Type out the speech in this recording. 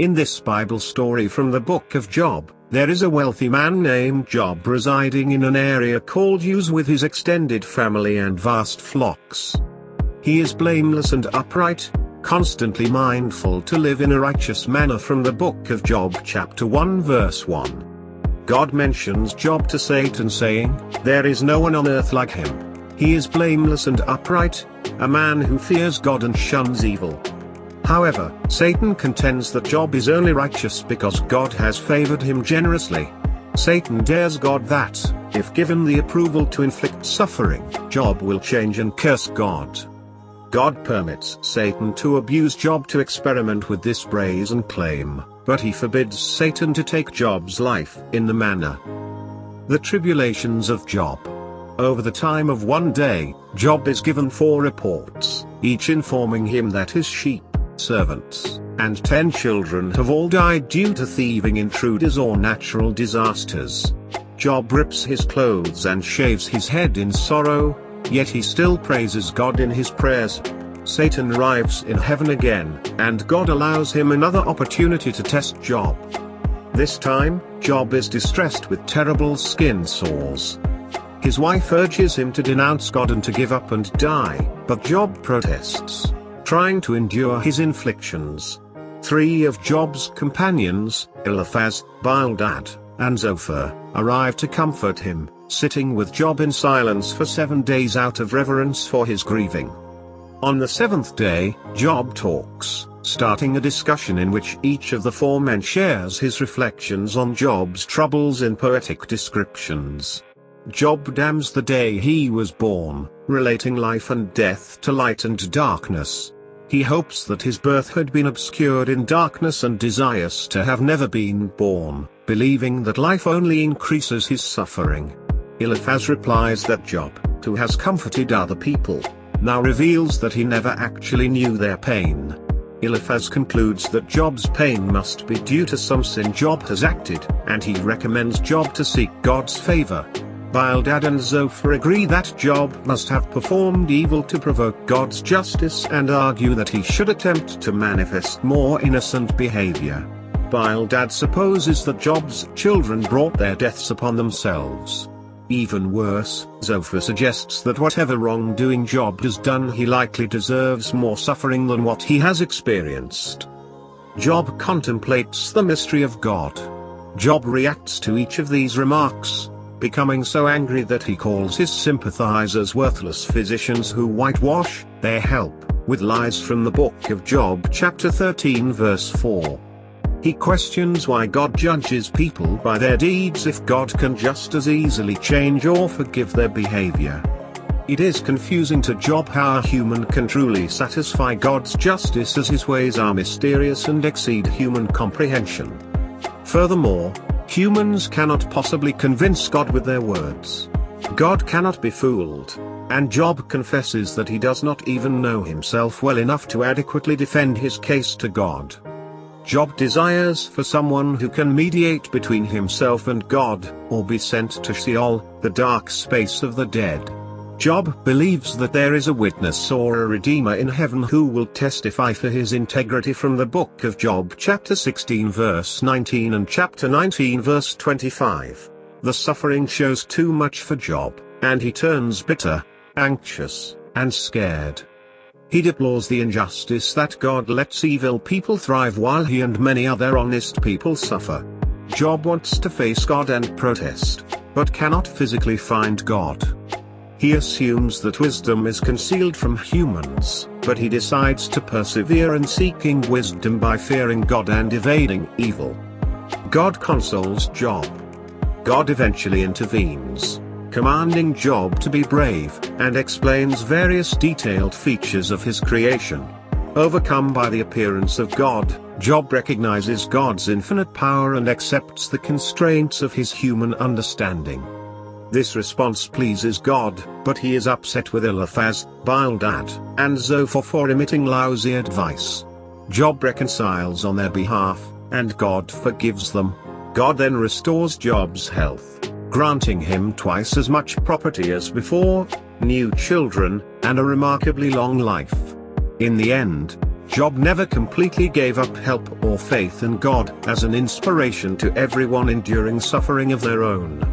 In this Bible story from the book of Job, there is a wealthy man named Job residing in an area called Uz with his extended family and vast flocks. He is blameless and upright, constantly mindful to live in a righteous manner. From the book of Job chapter 1 verse 1. God mentions Job to Satan saying, "There is no one on earth like him. He is blameless and upright, a man who fears God and shuns evil." However, Satan contends that Job is only righteous because God has favored him generously. Satan dares God that, if given the approval to inflict suffering, Job will change and curse God. God permits Satan to abuse Job to experiment with this brazen claim, but he forbids Satan to take Job's life in the manner. The tribulations of Job. Over the time of one day, Job is given 4 reports, each informing him that his sheep, servants, and 10 children have all died due to thieving intruders or natural disasters. Job rips his clothes and shaves his head in sorrow, yet he still praises God in his prayers. Satan arrives in heaven again, and God allows him another opportunity to test Job. This time, Job is distressed with terrible skin sores. His wife urges him to denounce God and to give up and die, but Job protests, trying to endure his inflictions. 3 of Job's companions, Eliphaz, Bildad, and Zophar, arrive to comfort him, sitting with Job in silence for 7 days out of reverence for his grieving. On the 7th day, Job talks, starting a discussion in which each of the 4 men shares his reflections on Job's troubles in poetic descriptions. Job damns the day he was born, relating life and death to light and darkness. He hopes that his birth had been obscured in darkness and desires to have never been born, believing that life only increases his suffering. Eliphaz replies that Job, who has comforted other people, now reveals that he never actually knew their pain. Eliphaz concludes that Job's pain must be due to some sin Job has acted, and he recommends Job to seek God's favor. Bildad and Zophar agree that Job must have performed evil to provoke God's justice and argue that he should attempt to manifest more innocent behavior. Bildad supposes that Job's children brought their deaths upon themselves. Even worse, Zophar suggests that whatever wrongdoing Job has done, he likely deserves more suffering than what he has experienced. Job contemplates the mystery of God. Job reacts to each of these remarks, becoming so angry that he calls his sympathizers worthless physicians who whitewash their help with lies. From the book of Job chapter 13 verse 4. He questions why God judges people by their deeds if God can just as easily change or forgive their behavior. It is confusing to Job how a human can truly satisfy God's justice, as his ways are mysterious and exceed human comprehension. Furthermore, humans cannot possibly convince God with their words. God cannot be fooled, and Job confesses that he does not even know himself well enough to adequately defend his case to God. Job desires for someone who can mediate between himself and God, or be sent to Sheol, the dark space of the dead. Job believes that there is a witness or a redeemer in heaven who will testify for his integrity. From the book of Job chapter 16 verse 19 and chapter 19 verse 25. The suffering shows too much for Job, and he turns bitter, anxious, and scared. He deplores the injustice that God lets evil people thrive while he and many other honest people suffer. Job wants to face God and protest, but cannot physically find God. He assumes that wisdom is concealed from humans, but he decides to persevere in seeking wisdom by fearing God and evading evil. God consoles Job. God eventually intervenes, commanding Job to be brave, and explains various detailed features of his creation. Overcome by the appearance of God, Job recognizes God's infinite power and accepts the constraints of his human understanding. This response pleases God, but he is upset with Eliphaz, Bildad, and Zophar for emitting lousy advice. Job reconciles on their behalf, and God forgives them. God then restores Job's health, granting him twice as much property as before, new children, and a remarkably long life. In the end, Job never completely gave up help or faith in God as an inspiration to everyone enduring suffering of their own.